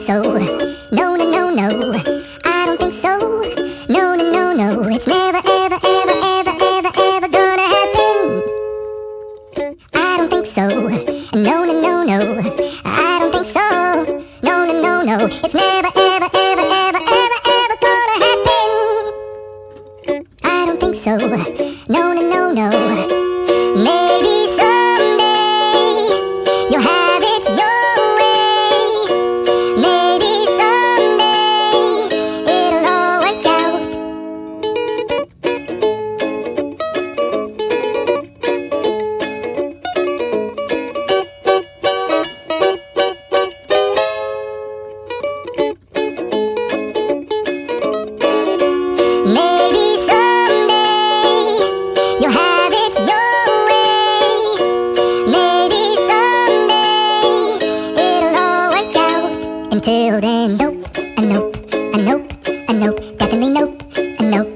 so. No, no, no, no. I don't think so. No, no, no, no. It's never, ever, ever, ever, ever, ever gonna happen. I don't think so. No, no, no, no. I don't think so. No, no, no, no. It's never, ever, ever, ever, ever, ever gonna happen. I don't think so. No, no, no, no. Maybe someday you'll have it your way. Maybe someday it'll all work out. Maybe someday you'll have it your way. Maybe someday it'll all work out. Until then, nope, a nope, a nope, a nope, definitely nope, a nope,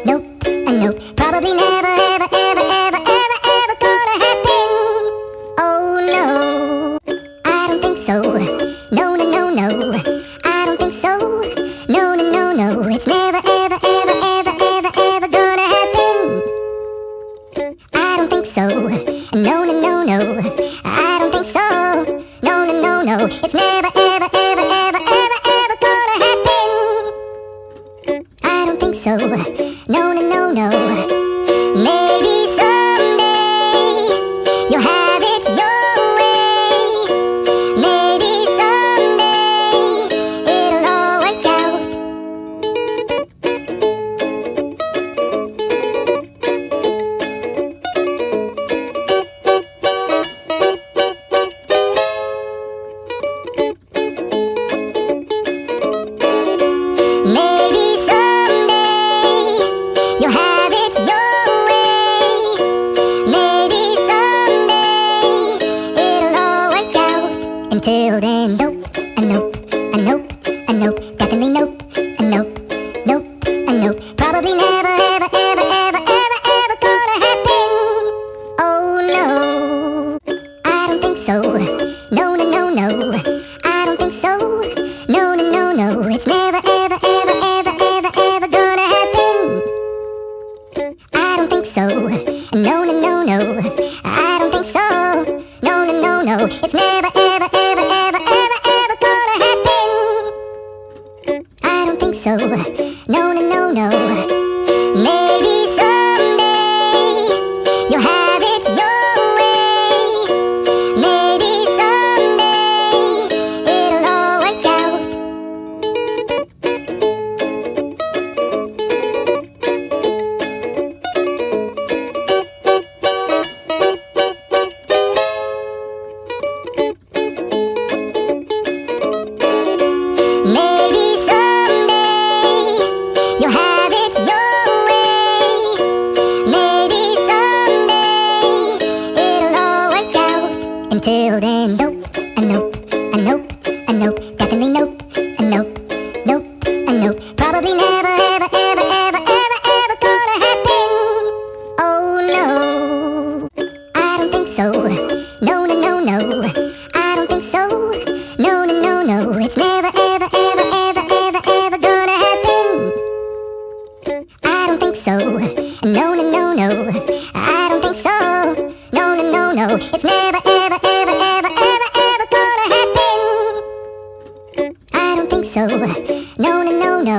nope, a nope. Probably never, ever, ever, ever, ever, ever gonna happen. Oh no, I don't think so. No, no, no, no. I don't think so. No, no, no, no. It's never, ever, ever, ever, ever, ever gonna happen. I don't think so. No, no, no, no. I don't think so. No, no, no, no. It's never, ever, ever, ever, ever, ever gonna happen. I don't think so. No, no, no, no. Maybe someday you'll have it your way. Maybe someday it'll all work out. Maybe someday you'll have it your way. Maybe someday it'll all work out. Until then, nope, a nope, a nope, a nope, definitely nope, a nope, nope, a nope. Probably never, ever, ever, ever, ever, ever gonna happen. Oh no, I don't think so. No, no, no, no. I don't think so. No, no, no, no. It's never, ever, ever, ever, ever, ever gonna happen. I don't think so. No, no, no, no. I don't think so. No, no, no, no. It's never, ever, ever, ever, ever, ever gonna happen. I don't think so. No, no, no, no. Maybe someday you'll have it your way. Maybe someday it'll all work out. Maybe someday you'll have it your way. Maybe someday it'll all work out. Until then, nope, a nope, a nope, a nope, definitely nope, a nope, nope, a nope. Probably never, ever, ever, ever, ever, ever gonna happen. Oh no, I don't think so. No, no, no, no. I don't think so. No, no, no, no. It's never, ever, ever, ever, ever, ever gonna happen. I don't think so. No, no, no, no. I don't think so. No, no, no, no. It's never, ever, ever, ever, ever, ever gonna happen. I don't think so. No, no, no, no.